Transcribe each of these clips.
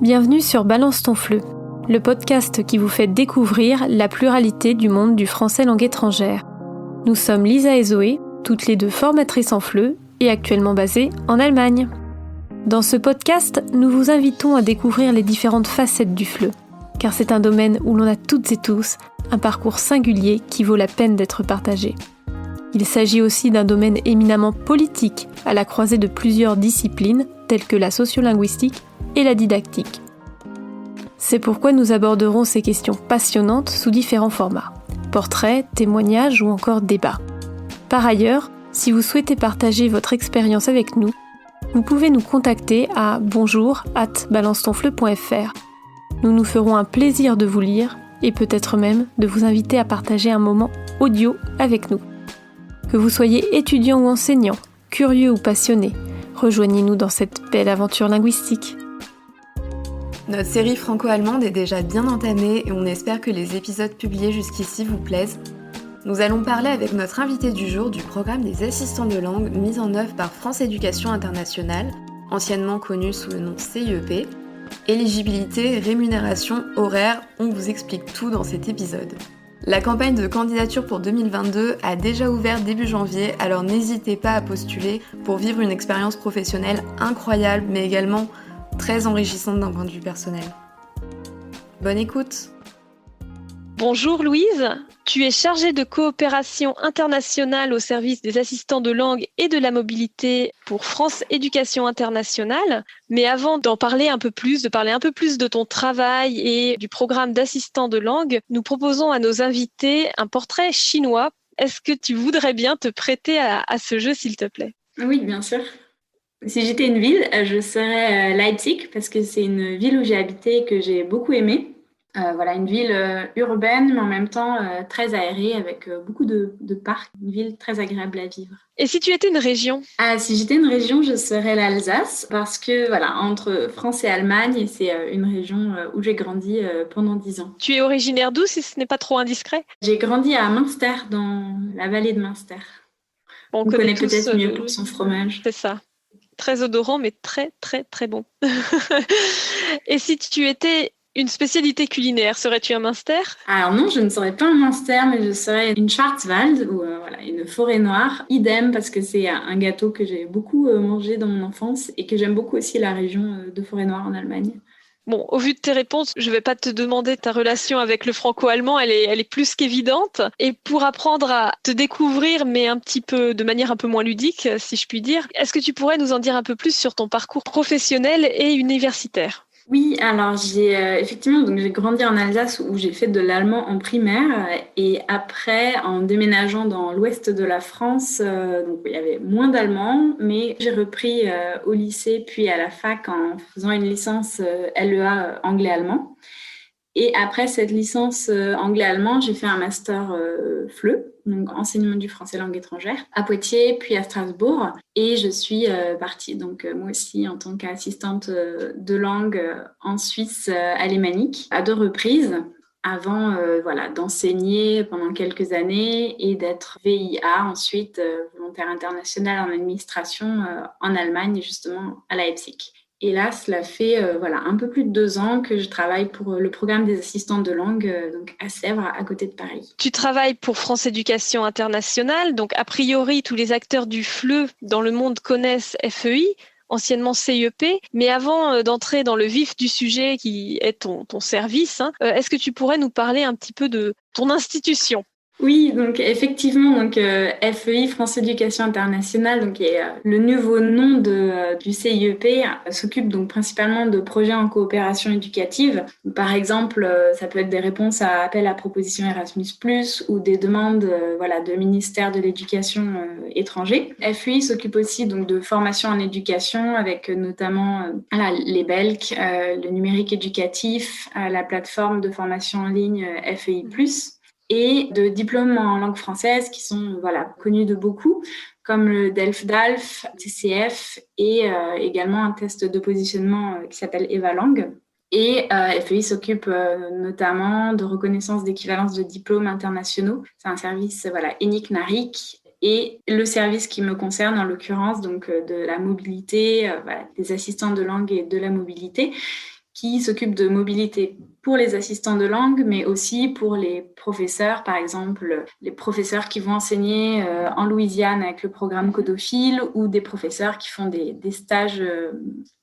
Bienvenue sur Balance ton FLE, le podcast qui vous fait découvrir la pluralité du monde du français langue étrangère. Nous sommes Lisa et Zoé, toutes les deux formatrices en FLE et actuellement basées en Allemagne. Dans ce podcast, nous vous invitons à découvrir les différentes facettes du FLE, car c'est un domaine où l'on a toutes et tous un parcours singulier qui vaut la peine d'être partagé. Il s'agit aussi d'un domaine éminemment politique, à la croisée de plusieurs disciplines telles que la sociolinguistique et la didactique. C'est pourquoi nous aborderons ces questions passionnantes sous différents formats, portraits, témoignages ou encore débats. Par ailleurs, si vous souhaitez partager votre expérience avec nous, vous pouvez nous contacter à bonjour@balancetonfleu.fr. Nous nous ferons un plaisir de vous lire et peut-être même de vous inviter à partager un moment audio avec nous. Que vous soyez étudiant ou enseignant, curieux ou passionné, rejoignez-nous dans cette belle aventure linguistique. Notre série franco-allemande est déjà bien entamée et on espère que les épisodes publiés jusqu'ici vous plaisent. Nous allons parler avec notre invité du jour du programme des assistants de langue mis en œuvre par France Éducation Internationale, anciennement connu sous le nom CIEP. Éligibilité, rémunération, horaire, on vous explique tout dans cet épisode. La campagne de candidature pour 2022 a déjà ouvert début janvier, alors n'hésitez pas à postuler pour vivre une expérience professionnelle incroyable, mais également très enrichissante d'un point de vue personnel. Bonne écoute! Bonjour Louise, tu es chargée de coopération internationale au service des assistants de langue et de la mobilité pour France Éducation Internationale. Mais avant de parler un peu plus de ton travail et du programme d'assistant de langue, nous proposons à nos invités un portrait chinois. Est-ce que tu voudrais bien te prêter à ce jeu, s'il te plaît? Oui, bien sûr. Si j'étais une ville, je serais Leipzig parce que c'est une ville où j'ai habité et que j'ai beaucoup aimée. Une ville urbaine, mais en même temps très aérée avec beaucoup de parcs. Une ville très agréable à vivre. Et si tu étais une région? Si j'étais une région, je serais l'Alsace parce que entre France et Allemagne, c'est une région où j'ai grandi pendant 10 ans. Tu es originaire d'où, si ce n'est pas trop indiscret? J'ai grandi à Münster, dans la vallée de Münster. On connaît peut-être mieux pour son fromage. C'est ça. Très odorant, mais très, très, très bon. Et si tu étais une spécialité culinaire, serais-tu un Münster? Alors non, je ne serais pas un Münster, mais je serais une Schwarzwald, ou une forêt noire. Idem, parce que c'est un gâteau que j'ai beaucoup mangé dans mon enfance et que j'aime beaucoup aussi la région de forêt noire en Allemagne. Bon, au vu de tes réponses, je vais pas te demander ta relation avec le franco-allemand, elle est plus qu'évidente. Et pour apprendre à te découvrir, mais de manière un peu moins ludique, si je puis dire, est-ce que tu pourrais nous en dire un peu plus sur ton parcours professionnel et universitaire? Oui, alors j'ai grandi en Alsace où j'ai fait de l'allemand en primaire et après en déménageant dans l'ouest de la France, il y avait moins d'allemand, mais j'ai repris au lycée puis à la fac en faisant une licence LEA anglais-allemand. Et après cette licence anglais-allemand, j'ai fait un master FLE, donc enseignement du français langue étrangère, à Poitiers, puis à Strasbourg. Et je suis partie, moi aussi, en tant qu'assistante de langue en Suisse alémanique, à 2 reprises, avant d'enseigner pendant quelques années et d'être VIA ensuite, volontaire international en administration en Allemagne, justement à Leipzig. Et là, cela fait un peu plus de 2 ans que je travaille pour le programme des assistants de langue à Sèvres, à côté de Paris. Tu travailles pour France Éducation Internationale, donc a priori tous les acteurs du FLE dans le monde connaissent FEI, anciennement CIEP, mais avant d'entrer dans le vif du sujet qui est ton service, est-ce que tu pourrais nous parler un petit peu de ton institution ? Oui, donc effectivement, FEI, France Éducation Internationale, qui est le nouveau nom du CIEP, s'occupe donc principalement de projets en coopération éducative. Par exemple, ça peut être des réponses à appels à proposition Erasmus+, ou des demandes de ministère de l'Éducation étranger. FEI s'occupe aussi donc de formation en éducation avec notamment les BELC, le numérique éducatif, la plateforme de formation en ligne FEI+. Et de diplômes en langue française qui sont connus de beaucoup, comme le DELF-DALF, TCF et également un test de positionnement qui s'appelle EvaLangue. Et FEI s'occupe notamment de reconnaissance d'équivalence de diplômes internationaux. C'est un service ENIC-NARIC. Et le service qui me concerne, en l'occurrence, de la mobilité, des assistants de langue et de la mobilité, qui s'occupe de mobilité pour les assistants de langue, mais aussi pour les professeurs, par exemple les professeurs qui vont enseigner en Louisiane avec le programme Codophile ou des professeurs qui font des stages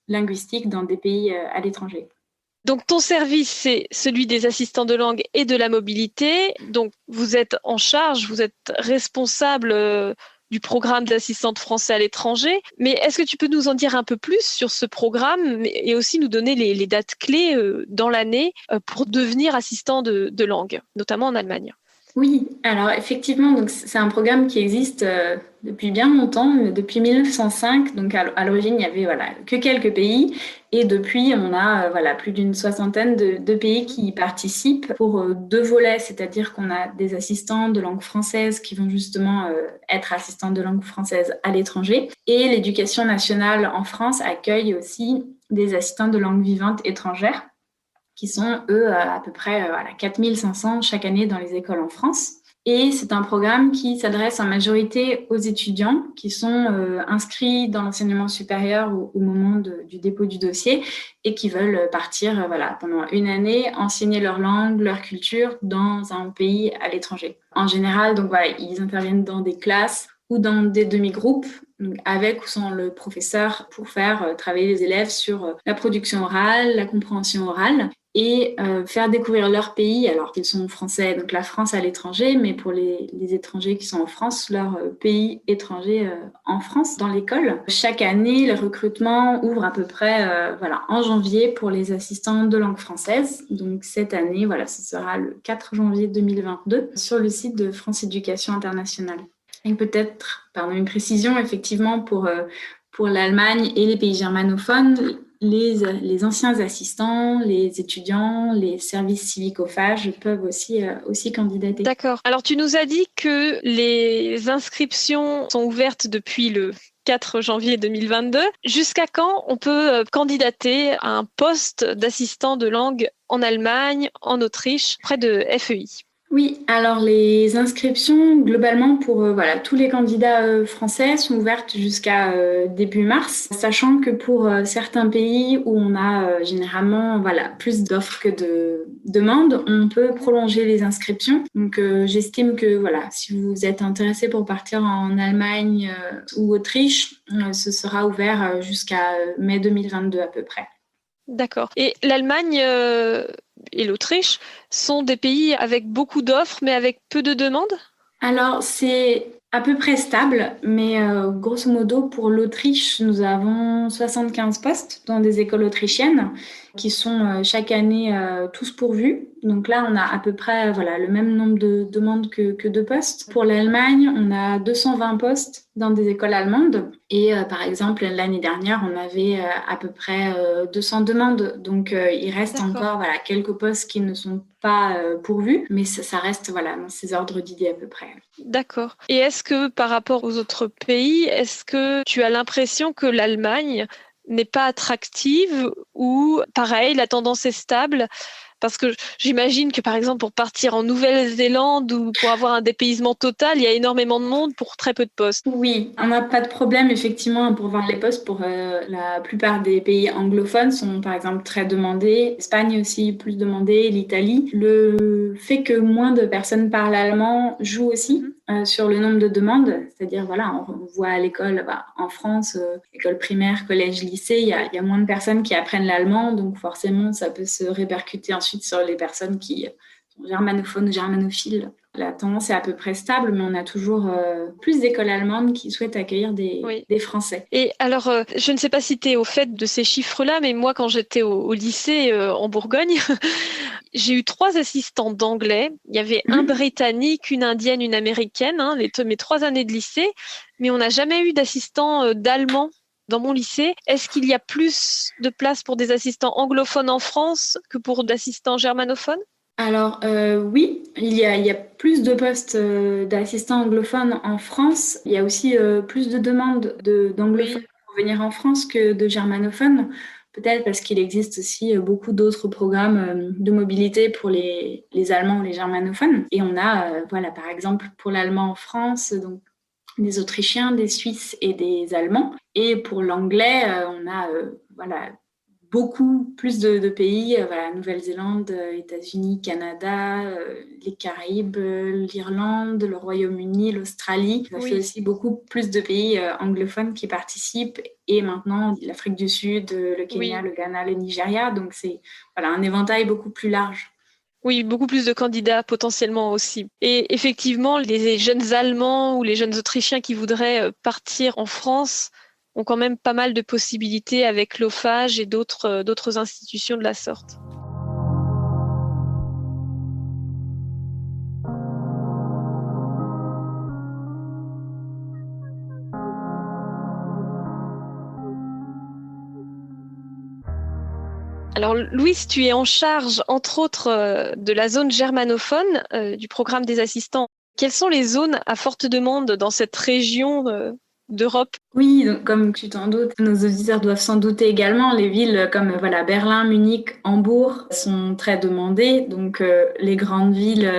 linguistiques dans des pays à l'étranger. Donc, ton service, c'est celui des assistants de langue et de la mobilité. Donc, vous êtes en charge, vous êtes responsable du programme d'assistante français à l'étranger. Mais est-ce que tu peux nous en dire un peu plus sur ce programme et aussi nous donner les dates clés dans l'année pour devenir assistant de langue, notamment en Allemagne? Oui, alors effectivement, donc c'est un programme qui existe depuis bien longtemps, depuis 1905. Donc à l'origine, il y avait que quelques pays, et depuis, on a plus d'une soixantaine de pays qui y participent pour deux volets, c'est-à-dire qu'on a des assistants de langue française qui vont justement être assistants de langue française à l'étranger, et l'Éducation nationale en France accueille aussi des assistants de langue vivante étrangère, qui sont, eux, à peu près 4500 chaque année dans les écoles en France. Et c'est un programme qui s'adresse en majorité aux étudiants qui sont inscrits dans l'enseignement supérieur au moment du dépôt du dossier et qui veulent partir pendant une année, enseigner leur langue, leur culture dans un pays à l'étranger. En général, donc ils interviennent dans des classes ou dans des demi-groupes, donc avec ou sans le professeur, pour faire travailler les élèves sur la production orale, la compréhension orale, et faire découvrir leur pays, alors qu'ils sont français, donc la France à l'étranger, mais pour les étrangers qui sont en France, leur pays étranger en France, dans l'école. Chaque année, le recrutement ouvre à peu près en janvier pour les assistants de langue française. Donc cette année, ce sera le 4 janvier 2022 sur le site de France Éducation Internationale. Et peut-être, une précision, effectivement, pour l'Allemagne et les pays germanophones, les anciens assistants, les étudiants, les services civiques-ophages peuvent aussi candidater. D'accord. Alors, tu nous as dit que les inscriptions sont ouvertes depuis le 4 janvier 2022. Jusqu'à quand on peut candidater à un poste d'assistant de langue en Allemagne, en Autriche, près de FEI ? Oui, alors les inscriptions, globalement, pour tous les candidats français sont ouvertes jusqu'à début mars, sachant que pour certains pays où on a généralement plus d'offres que de demandes, on peut prolonger les inscriptions. Donc j'estime que si vous êtes intéressé pour partir en Allemagne ou Autriche, ce sera ouvert jusqu'à mai 2022 à peu près. D'accord. Et l'Allemagne et l'Autriche sont des pays avec beaucoup d'offres, mais avec peu de demandes ? Alors, c'est à peu près stable, mais grosso modo, pour l'Autriche, nous avons 75 postes dans des écoles autrichiennes qui sont chaque année tous pourvus. Donc là, on a à peu près le même nombre de demandes que de postes. Pour l'Allemagne, on a 220 postes dans des écoles allemandes. Et par exemple, l'année dernière, on avait à peu près 200 demandes. Donc, il reste encore quelques postes qui ne sont pas pourvus, mais ça reste dans ces ordres d'idées à peu près. D'accord. Et est-ce que par rapport aux autres pays, est-ce que tu as l'impression que l'Allemagne n'est pas attractive ou pareil, la tendance est stable? Parce que j'imagine que, par exemple, pour partir en Nouvelle-Zélande ou pour avoir un dépaysement total, il y a énormément de monde pour très peu de postes. Oui, on n'a pas de problème, effectivement, pour voir les postes. Pour la plupart des pays anglophones sont, par exemple, très demandés. L'Espagne aussi, plus demandée, l'Italie. Le fait que moins de personnes parlent allemand joue aussi sur le nombre de demandes. C'est-à-dire, on voit à l'école, en France, école primaire, collège, lycée, il y a moins de personnes qui apprennent l'allemand. Donc, forcément, ça peut se répercuter ensuite sur les personnes qui sont germanophones ou germanophiles. La tendance est à peu près stable, mais on a toujours plus d'écoles allemandes qui souhaitent accueillir des Français. Et alors, je ne sais pas si tu es au fait de ces chiffres-là, mais moi, quand j'étais au lycée en Bourgogne, j'ai eu 3 assistants d'anglais. Il y avait un Britannique, une Indienne, une Américaine, mes 3 années de lycée, mais on n'a jamais eu d'assistant d'allemand dans mon lycée. Est-ce qu'il y a plus de place pour des assistants anglophones en France que pour d'assistants germanophones ? Alors oui, il y a plus de postes d'assistants anglophones en France. Il y a aussi plus de demandes d'anglophones pour venir en France que de germanophones. Peut-être parce qu'il existe aussi beaucoup d'autres programmes de mobilité pour les Allemands ou les germanophones. Et on a, par exemple, pour l'allemand en France, donc des Autrichiens, des Suisses et des Allemands. Et pour l'anglais, on a beaucoup plus de pays, voilà, Nouvelle-Zélande, États-Unis, Canada, les Caraïbes, l'Irlande, le Royaume-Uni, l'Australie. Ça fait aussi beaucoup plus de pays anglophones qui participent et maintenant l'Afrique du Sud, le Kenya, le Ghana, le Nigeria. Donc c'est voilà, un éventail beaucoup plus large. Oui, beaucoup plus de candidats potentiellement aussi. Et effectivement, les jeunes Allemands ou les jeunes Autrichiens qui voudraient partir en France ont quand même pas mal de possibilités avec l'OFAGE et d'autres institutions de la sorte. Alors Louise, tu es en charge, entre autres, de la zone germanophone du programme des assistants. Quelles sont les zones à forte demande dans cette région d'Europe? Oui, donc, comme tu t'en doutes, nos auditeurs doivent s'en douter également. Les villes comme Berlin, Munich, Hambourg sont très demandées. Donc les grandes villes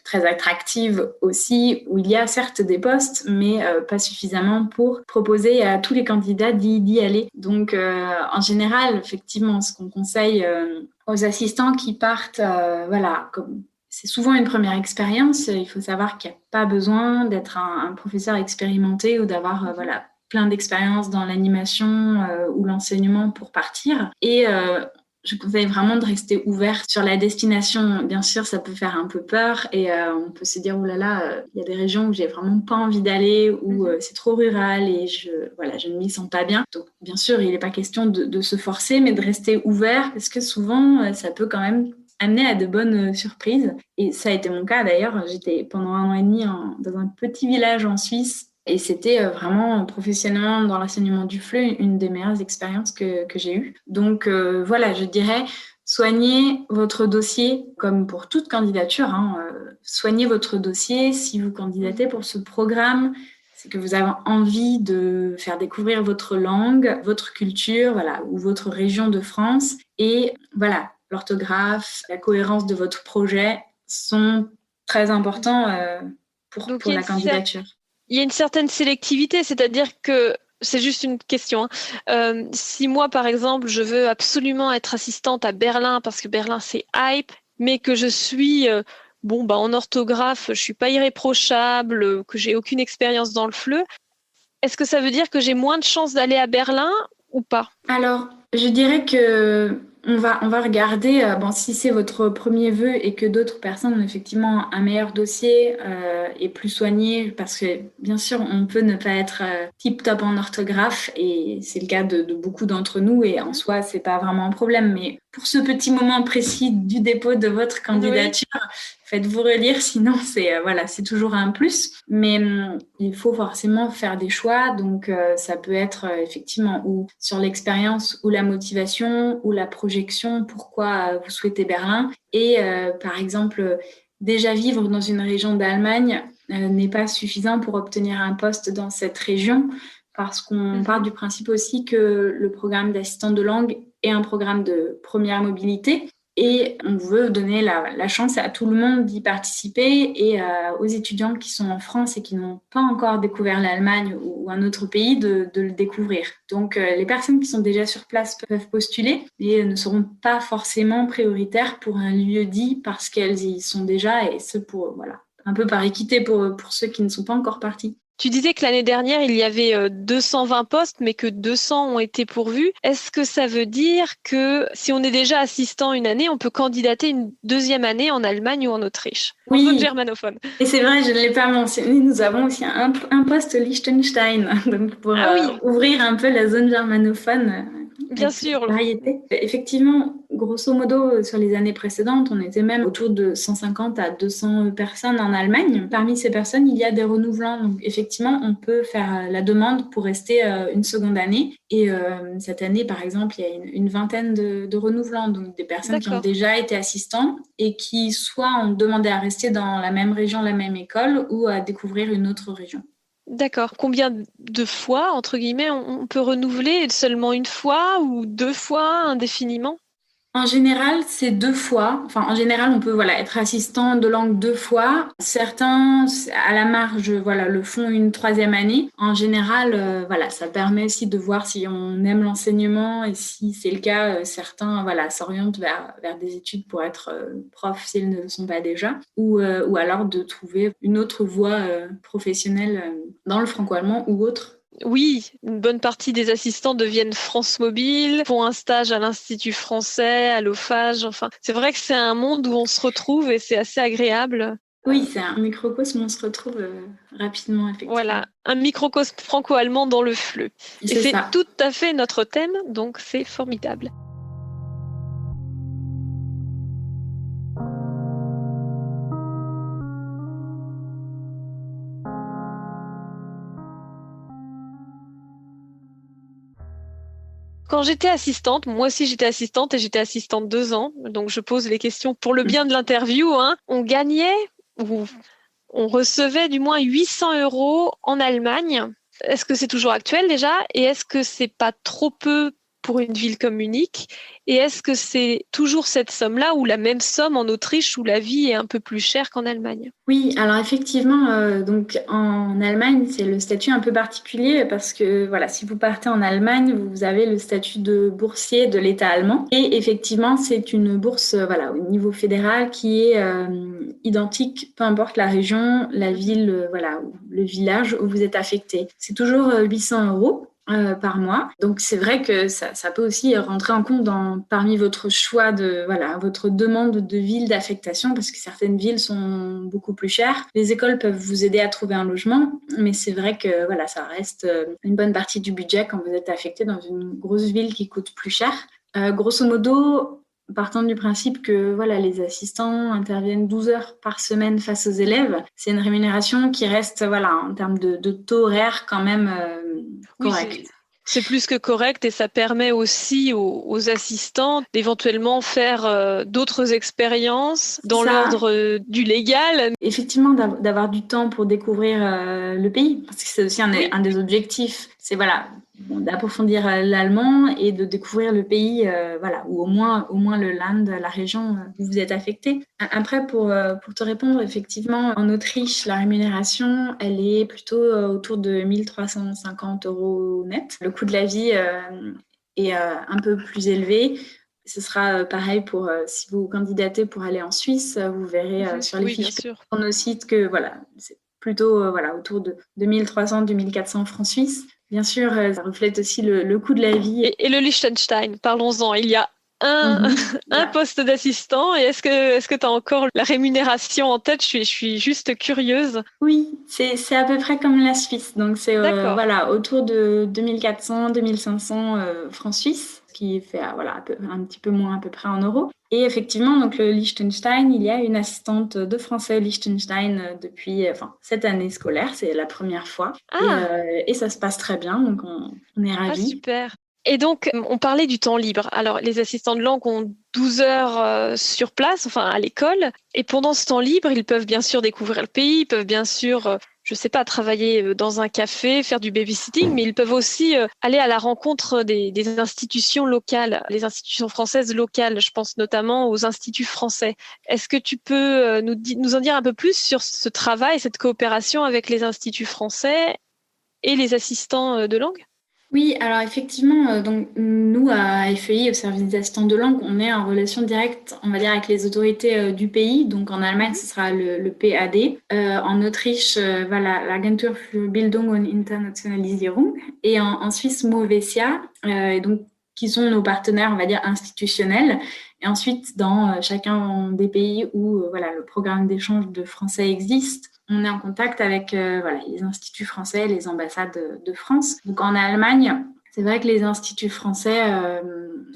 très attractives aussi, où il y a certes des postes, mais pas suffisamment pour proposer à tous les candidats d'y aller. Donc en général, effectivement, ce qu'on conseille aux assistants qui partent, c'est souvent une première expérience. Il faut savoir qu'il n'y a pas besoin d'être un professeur expérimenté ou d'avoir plein d'expériences dans l'animation ou l'enseignement pour partir. Et je conseille vraiment de rester ouvert sur la destination. Bien sûr, ça peut faire un peu peur et on peut se dire, oh là là, il y a des régions où j'ai vraiment pas envie d'aller, où c'est trop rural et je ne m'y sens pas bien. Donc, bien sûr, il n'est pas question de se forcer, mais de rester ouvert parce que souvent, ça peut quand même amener à de bonnes surprises. Et ça a été mon cas d'ailleurs. J'étais pendant 1 an et demi dans un petit village en Suisse et c'était vraiment professionnellement dans l'enseignement du FLE une des meilleures expériences que j'ai eues. Donc je dirais soignez votre dossier comme pour toute candidature. Soignez votre dossier si vous candidatez pour ce programme. C'est que vous avez envie de faire découvrir votre langue, votre culture, ou votre région de France. Et l'orthographe, la cohérence de votre projet sont très importants pour la candidature. Il y a une certaine sélectivité, c'est-à-dire que c'est juste une question. Si moi, par exemple, je veux absolument être assistante à Berlin parce que Berlin, c'est hype, mais que je suis en orthographe, je suis pas irréprochable, que j'ai aucune expérience dans le FLE, est-ce que ça veut dire que j'ai moins de chances d'aller à Berlin ou pas? Alors, je dirais que on va regarder, si c'est votre premier vœu et que d'autres personnes ont effectivement un meilleur dossier et plus soigné, parce que bien sûr, on peut ne pas être tip-top en orthographe et c'est le cas de beaucoup d'entre nous et en soi, c'est pas vraiment un problème. Mais pour ce petit moment précis du dépôt de votre candidature, faites-vous relire, sinon c'est toujours un plus. Mais il faut forcément faire des choix, donc ça peut être effectivement ou sur l'expérience ou la motivation ou la projection, pourquoi vous souhaitez Berlin. Et par exemple, déjà vivre dans une région d'Allemagne n'est pas suffisant pour obtenir un poste dans cette région, parce qu'on part du principe aussi que le programme d'assistant de langue est un programme de première mobilité. Et on veut donner la chance à tout le monde d'y participer et aux étudiants qui sont en France et qui n'ont pas encore découvert l'Allemagne ou un autre pays de le découvrir. Donc, les personnes qui sont déjà sur place peuvent postuler et ne seront pas forcément prioritaires pour un lieu dit parce qu'elles y sont déjà et ce un peu par équité pour ceux qui ne sont pas encore partis. Tu disais que l'année dernière, il y avait 220 postes, mais que 200 ont été pourvus. Est-ce que ça veut dire que si on est déjà assistant une année, on peut candidater une deuxième année en Allemagne ou en Autriche, en zone germanophone? Et c'est vrai, je ne l'ai pas mentionné, nous avons aussi un poste Liechtenstein, donc pour ouvrir un peu la zone germanophone. Bien sûr. Variété. Effectivement, grosso modo, sur les années précédentes, on était même autour de 150 à 200 personnes en Allemagne. Parmi ces personnes, il y a des renouvelants. Donc, effectivement, on peut faire la demande pour rester une seconde année. Et cette année, par exemple, il y a une vingtaine de renouvelants, donc des personnes qui ont déjà été assistants et qui soit ont demandé à rester dans la même région, la même école, ou à découvrir une autre région. D'accord. Combien de fois, entre guillemets, on peut renouveler? Seulement une fois ou 2 fois indéfiniment? En général, c'est 2 fois. Enfin, en général, on peut être assistant de langue 2 fois. Certains, à la marge, le font une 3e année. En général, ça permet aussi de voir si on aime l'enseignement et si c'est le cas, certains, s'orientent vers des études pour être prof s'ils ne le sont pas déjà, ou alors de trouver une autre voie professionnelle dans le franco-allemand ou autre. Oui, une bonne partie des assistants deviennent France Mobile, font un stage à l'Institut français, à l'OFAGE. Enfin, c'est vrai que c'est un monde où on se retrouve et c'est assez agréable. Oui, c'est un microcosme où on se retrouve rapidement, effectivement. Voilà, un microcosme franco-allemand dans le FLE. Et c'est tout à fait notre thème, donc c'est formidable. Quand j'étais assistante, moi aussi j'étais assistante et j'étais assistante 2 ans, donc je pose les questions pour le bien de l'interview. On gagnait, ou on recevait du moins 800 € en Allemagne. Est-ce que c'est toujours actuel déjà? Et est-ce que c'est pas trop peu pour une ville comme Munich? Et est-ce que c'est toujours cette somme-là ou la même somme en Autriche où la vie est un peu plus chère qu'en Allemagne? Oui, alors effectivement, donc en Allemagne, c'est le statut un peu particulier parce que si vous partez en Allemagne, vous avez le statut de boursier de l'État allemand. Et effectivement, c'est une bourse au niveau fédéral qui est identique, peu importe la région, la ville, ou le village où vous êtes affecté. C'est toujours 800 €. Par mois. Donc, c'est vrai que ça peut aussi rentrer en compte parmi votre choix votre demande de ville d'affectation, parce que certaines villes sont beaucoup plus chères. Les écoles peuvent vous aider à trouver un logement, mais c'est vrai que ça reste une bonne partie du budget quand vous êtes affecté dans une grosse ville qui coûte plus cher. Grosso modo, partant du principe que les assistants interviennent 12 heures par semaine face aux élèves, c'est une rémunération qui reste en termes de taux horaire quand même correct. Oui, c'est plus que correct et ça permet aussi aux assistants d'éventuellement faire d'autres expériences dans l'ordre du légal. Effectivement, d'avoir du temps pour découvrir le pays, parce que c'est aussi un des objectifs, c'est d'approfondir l'allemand et de découvrir le pays, ou au moins le land, la région où vous êtes affecté. Après, pour te répondre, effectivement, en Autriche, la rémunération, elle est plutôt autour de 1 350 € net. Le coût de la vie est un peu plus élevé. Ce sera pareil pour si vous candidatez pour aller en Suisse, vous verrez sur les fiches sur nos sites que c'est plutôt autour de 2300-2400 francs suisses. Bien sûr, ça reflète aussi le coût de la vie. Et le Liechtenstein, parlons-en. Il y a un poste d'assistant. Et est-ce que tu as encore la rémunération en tête? Je suis juste curieuse. Oui, c'est à peu près comme la Suisse. Donc, c'est autour de 2400-2500 francs suisses, ce qui fait un petit peu moins à peu près en euros. Et effectivement, donc le Liechtenstein, il y a une assistante de français au Liechtenstein depuis cette année scolaire. C'est la première fois. Et ça se passe très bien, donc on est ravis. Ah, super. Et donc, on parlait du temps libre. Alors, les assistants de langue ont 12 heures sur place, à l'école. Et pendant ce temps libre, ils peuvent bien sûr découvrir le pays, ils peuvent bien sûr, travailler dans un café, faire du babysitting, mais ils peuvent aussi aller à la rencontre des institutions locales, les institutions françaises locales. Je pense notamment aux instituts français. Est-ce que tu peux nous en dire un peu plus sur ce travail, cette coopération avec les instituts français et les assistants de langue ? Oui, alors effectivement, donc nous à FEI, au service des assistants de langue, on est en relation directe, on va dire, avec les autorités du pays. Donc en Allemagne, ce sera le PAD. En Autriche, l'Agentur für Bildung und Internationalisierung. Et en Suisse, Movesia, donc qui sont nos partenaires, on va dire, institutionnels. Et ensuite, dans chacun des pays où le programme d'échange de français existe, on est en contact avec les instituts français, les ambassades de France. Donc en Allemagne, c'est vrai que les instituts français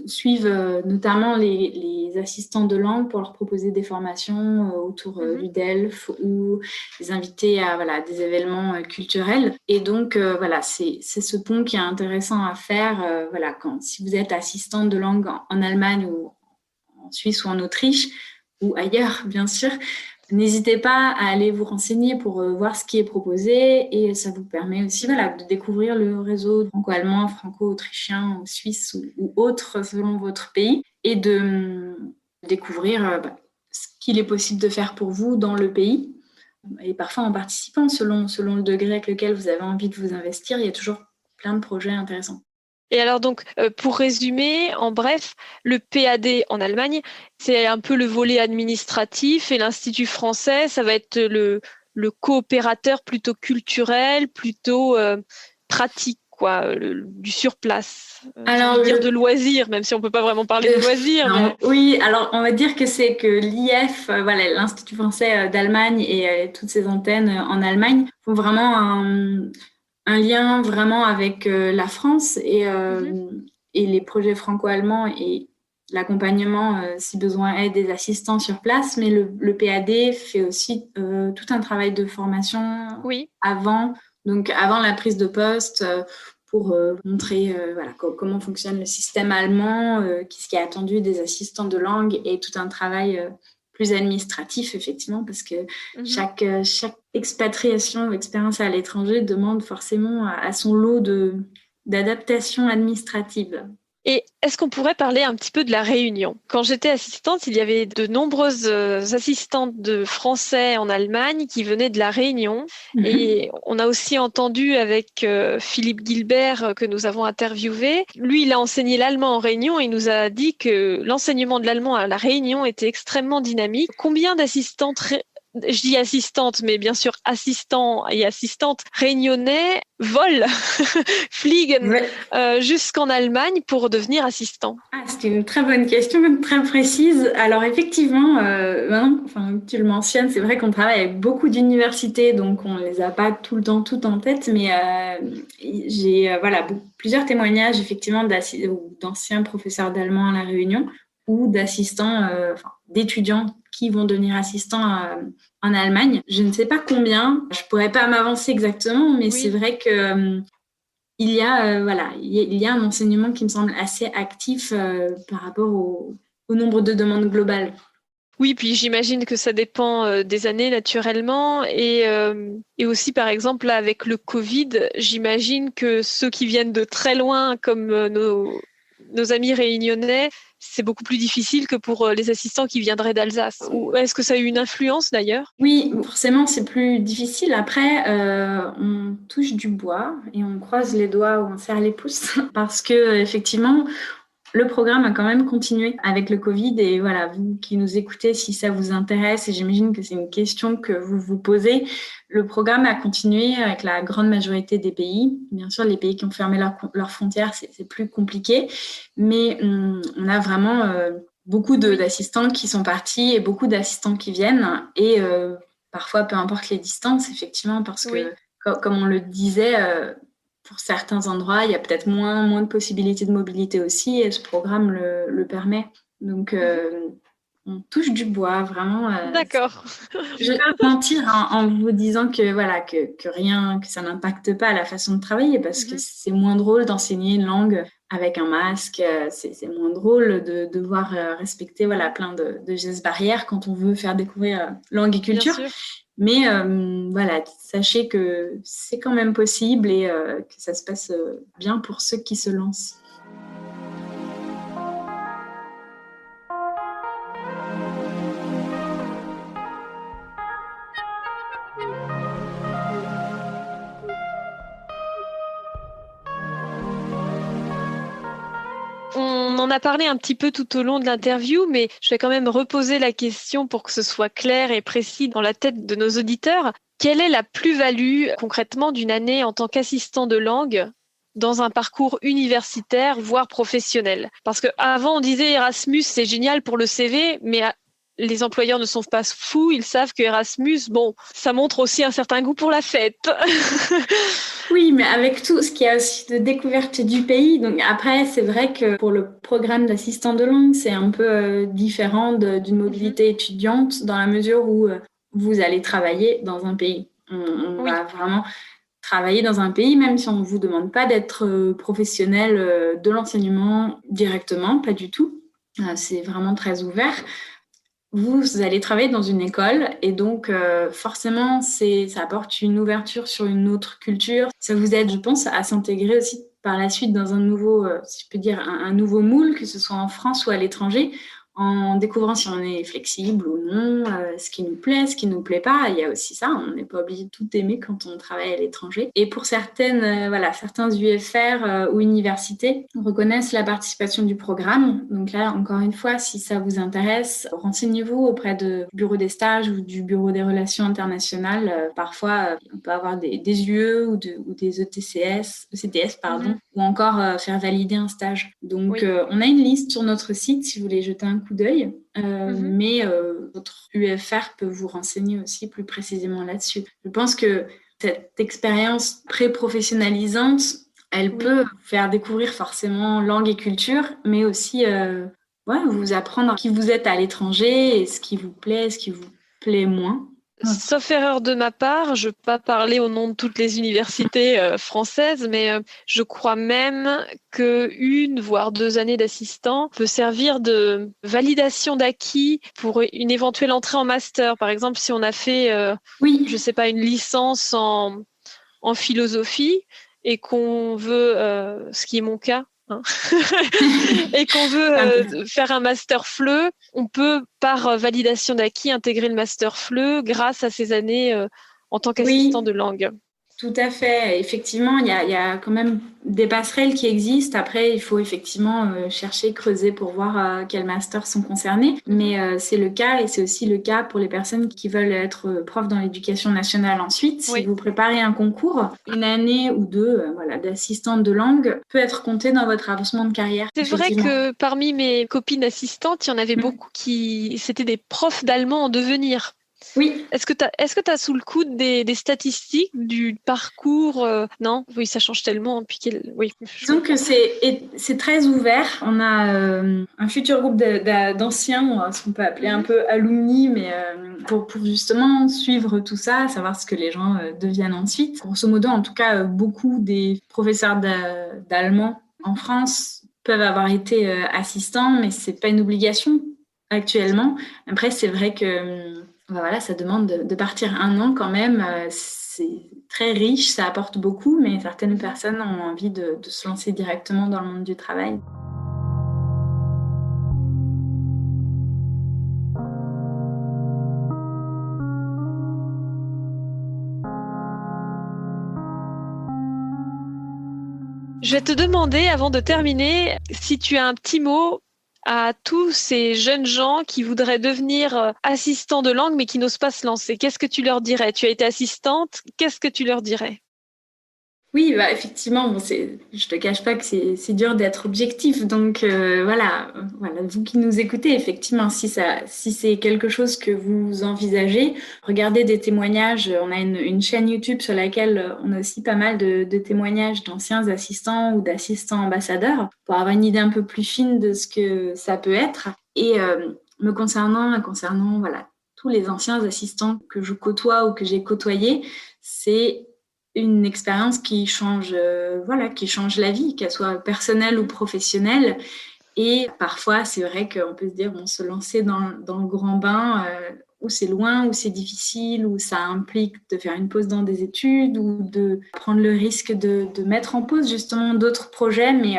suivent notamment les assistants de langue pour leur proposer des formations autour du DELF ou les inviter à des événements culturels. Et donc c'est ce pont qui est intéressant à faire si vous êtes assistant de langue en Allemagne ou en Suisse ou en Autriche ou ailleurs, bien sûr. N'hésitez pas à aller vous renseigner pour voir ce qui est proposé et ça vous permet aussi de découvrir le réseau franco-allemand, franco-autrichien, suisse ou autre selon votre pays. et de découvrir ce qu'il est possible de faire pour vous dans le pays. Et parfois en participant, selon le degré avec lequel vous avez envie de vous investir, il y a toujours plein de projets intéressants. Et alors donc, pour résumer, en bref, le PAD en Allemagne, c'est un peu le volet administratif et l'Institut français, ça va être le coopérateur plutôt culturel, plutôt pratique, quoi, du surplace. Alors, je veux dire de loisirs, même si on peut pas vraiment parler de loisirs. Non, mais... Oui, alors on va dire que c'est que l'IF, l'Institut français d'Allemagne et toutes ces antennes en Allemagne font vraiment un lien vraiment avec la France et les projets franco-allemands et l'accompagnement, si besoin est, des assistants sur place. Mais le PAD fait aussi tout un travail de formation avant la prise de poste pour montrer comment fonctionne le système allemand, qu'est-ce qui est attendu des assistants de langue et tout un travail plus administratif, effectivement, parce que chaque expatriation ou expérience à l'étranger demande forcément à son lot d'adaptation administrative. Et est-ce qu'on pourrait parler un petit peu de la Réunion ? Quand j'étais assistante, il y avait de nombreuses assistantes de français en Allemagne qui venaient de la Réunion. Et on a aussi entendu avec Philippe Gilbert que nous avons interviewé. Lui, il a enseigné l'allemand en Réunion et il nous a dit que l'enseignement de l'allemand à la Réunion était extrêmement dynamique. Combien d'assistantes je dis assistantes, mais bien sûr assistants et assistantes réunionnais volent, fliegen jusqu'en Allemagne pour devenir assistants? C'est une très bonne question, très précise. Alors effectivement, maintenant que tu le mentionnes, c'est vrai qu'on travaille avec beaucoup d'universités, donc on ne les a pas tout le temps toutes en tête, mais j'ai plusieurs témoignages effectivement d'anciens professeurs d'allemand à La Réunion ou d'assistants, d'étudiants qui vont devenir assistants en Allemagne. Je ne sais pas combien, je ne pourrais pas m'avancer exactement, mais c'est vrai que il y a un enseignement qui me semble assez actif par rapport au nombre de demandes globales. Oui, puis j'imagine que ça dépend des années naturellement et aussi par exemple là, avec le Covid, j'imagine que ceux qui viennent de très loin comme nos amis réunionnais, c'est beaucoup plus difficile que pour les assistants qui viendraient d'Alsace. Ou est-ce que ça a eu une influence d'ailleurs ? Oui, forcément, c'est plus difficile. Après, on touche du bois et on croise les doigts ou on serre les pouces parce que effectivement, le programme a quand même continué avec le Covid. Et voilà, vous qui nous écoutez, si ça vous intéresse, et j'imagine que c'est une question que vous vous posez, le programme a continué avec la grande majorité des pays. Bien sûr, les pays qui ont fermé leurs frontières, c'est plus compliqué. Mais on a vraiment beaucoup d'assistants qui sont partis et beaucoup d'assistants qui viennent. Et parfois, peu importe les distances, effectivement, parce que, comme on le disait, pour certains endroits, il y a peut-être moins de possibilités de mobilité aussi. Et ce programme le permet. Donc, on touche du bois, vraiment. D'accord. Je vais pas mentir en vous disant que ça n'impacte pas la façon de travailler parce que c'est moins drôle d'enseigner une langue avec un masque. C'est moins drôle de devoir respecter plein de gestes barrières quand on veut faire découvrir langue et culture. Mais sachez que c'est quand même possible et que ça se passe bien pour ceux qui se lancent. On en a parlé un petit peu tout au long de l'interview, mais je vais quand même reposer la question pour que ce soit clair et précis dans la tête de nos auditeurs. Quelle est la plus-value concrètement d'une année en tant qu'assistant de langue dans un parcours universitaire, voire professionnel? Parce qu'avant, on disait Erasmus, c'est génial pour le CV, mais les employeurs ne sont pas fous, ils savent que Erasmus, ça montre aussi un certain goût pour la fête. Oui, mais avec tout ce qu'il y a aussi de découverte du pays. Donc après, c'est vrai que pour le programme d'assistant de langue, c'est un peu différent d'une mobilité étudiante dans la mesure où vous allez travailler dans un pays. On va vraiment travailler dans un pays, même si on ne vous demande pas d'être professionnel de l'enseignement directement, pas du tout. C'est vraiment très ouvert. Vous allez travailler dans une école et donc forcément, ça apporte une ouverture sur une autre culture. Ça vous aide, je pense, à s'intégrer aussi par la suite dans un nouveau, si je peux dire, un nouveau moule, que ce soit en France ou à l'étranger, en découvrant si on est flexible ou non, ce qui nous plaît, ce qui nous plaît pas. Il y a aussi ça, on n'est pas obligé de tout aimer quand on travaille à l'étranger. Et pour certains UFR ou universités reconnaissent la participation du programme. Donc là, encore une fois, si ça vous intéresse, renseignez-vous auprès du bureau des stages ou du bureau des relations internationales. Parfois, on peut avoir des UE ou des ECTS, ou encore faire valider un stage. Donc, on a une liste sur notre site si vous voulez jeter un coup d'œil, mais votre UFR peut vous renseigner aussi plus précisément là-dessus. Je pense que cette expérience pré-professionnalisante, elle peut vous faire découvrir forcément langue et culture, mais aussi vous apprendre qui vous êtes à l'étranger et ce qui vous plaît, ce qui vous plaît moins. Sauf erreur de ma part, je ne peux pas parler au nom de toutes les universités françaises, mais je crois même qu'1 voire 2 années d'assistant peut servir de validation d'acquis pour une éventuelle entrée en master. Par exemple, si on a fait, je sais pas, une licence en philosophie et qu'on veut, ce qui est mon cas, et qu'on veut faire un master FLE, on peut par validation d'acquis intégrer le master FLE grâce à ces années en tant qu'assistant de langue. Tout à fait. Effectivement, il y a quand même des passerelles qui existent. Après, il faut effectivement chercher, creuser pour voir quels masters sont concernés. Mais c'est le cas, et c'est aussi le cas pour les personnes qui veulent être profs dans l'éducation nationale ensuite. Si vous préparez un concours, 1 année ou 2 d'assistante de langue peut être comptée dans votre avancement de carrière. C'est vrai que parmi mes copines assistantes, il y en avait beaucoup c'était des profs d'allemand en devenir. Oui. Est-ce que tu as sous le coude des statistiques du parcours Non, oui, ça change tellement. Puis disons que c'est très ouvert. On a un futur groupe d'anciens, ce qu'on peut appeler un peu alumni, mais pour justement suivre tout ça, savoir ce que les gens deviennent ensuite. Grosso modo, en tout cas, beaucoup des professeurs d'allemand en France peuvent avoir été assistants, mais c'est pas une obligation actuellement. Après, c'est vrai que ça demande de partir 1 an quand même. C'est très riche, ça apporte beaucoup, mais certaines personnes ont envie de se lancer directement dans le monde du travail. Je vais te demander, avant de terminer, si tu as un petit mot à tous ces jeunes gens qui voudraient devenir assistants de langue mais qui n'osent pas se lancer. Qu'est-ce que tu leur dirais ? Tu as été assistante, qu'est-ce que tu leur dirais ? Oui, effectivement, je te cache pas que c'est dur d'être objectif. Donc voilà, vous qui nous écoutez, effectivement, si c'est quelque chose que vous envisagez, regardez des témoignages. On a une chaîne YouTube sur laquelle on a aussi pas mal de témoignages d'anciens assistants ou d'assistants ambassadeurs pour avoir une idée un peu plus fine de ce que ça peut être. Et me concernant, tous les anciens assistants que je côtoie ou que j'ai côtoyés, c'est une expérience qui change la vie, qu'elle soit personnelle ou professionnelle. Et parfois, c'est vrai qu'on peut se dire, se lancer dans le grand bain, où c'est loin, où c'est difficile, où ça implique de faire une pause dans des études ou de prendre le risque de mettre en pause justement d'autres projets. Mais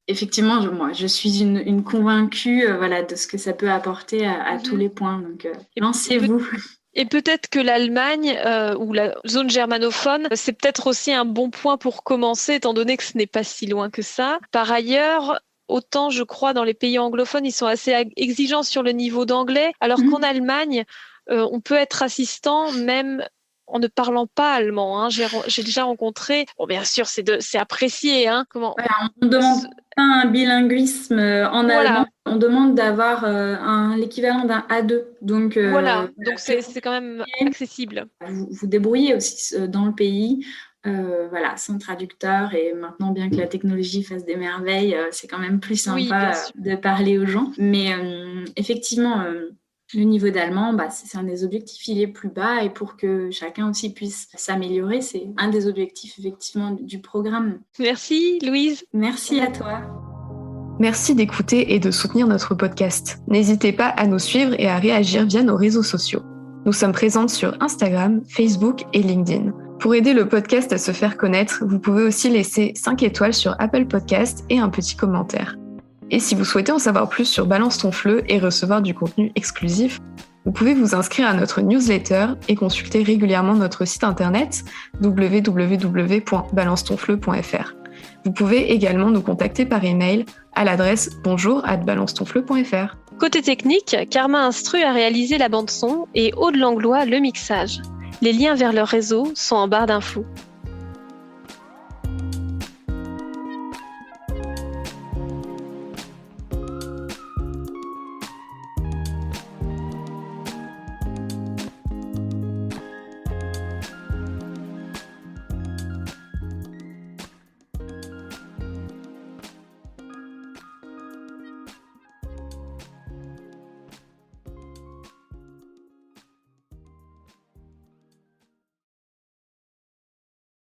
effectivement, moi, je suis une convaincue de ce que ça peut apporter à tous les points. Donc, lancez-vous. Et peut-être que l'Allemagne ou la zone germanophone, c'est peut-être aussi un bon point pour commencer, étant donné que ce n'est pas si loin que ça. Par ailleurs, autant je crois dans les pays anglophones, ils sont assez exigeants sur le niveau d'anglais, alors qu'en Allemagne, on peut être assistant même en ne parlant pas allemand. J'ai déjà rencontré. Bon, bien sûr, c'est apprécié. On ne demande pas un bilinguisme en allemand. On demande d'avoir l'équivalent d'un A2. Donc c'est quand même accessible. Vous débrouillez aussi dans le pays. Sans traducteur, et maintenant, bien que la technologie fasse des merveilles, c'est quand même plus sympa de parler aux gens. Mais effectivement, le niveau d'allemand, c'est un des objectifs, il est plus bas, et pour que chacun aussi puisse s'améliorer, c'est un des objectifs effectivement du programme. Merci Louise. Merci à toi. Merci d'écouter et de soutenir notre podcast. N'hésitez pas à nous suivre et à réagir via nos réseaux sociaux. Nous sommes présentes sur Instagram, Facebook et LinkedIn. Pour aider le podcast à se faire connaître, vous pouvez aussi laisser 5 étoiles sur Apple Podcast et un petit commentaire. Et si vous souhaitez en savoir plus sur Balance ton fleu et recevoir du contenu exclusif, vous pouvez vous inscrire à notre newsletter et consulter régulièrement notre site internet www.balancetonfleu.fr. Vous pouvez également nous contacter par email à l'adresse bonjour@balancetonfleu.fr. Côté technique, Karma Instru a réalisé la bande-son et Aude Langlois le mixage. Les liens vers leur réseau sont en barre d'infos.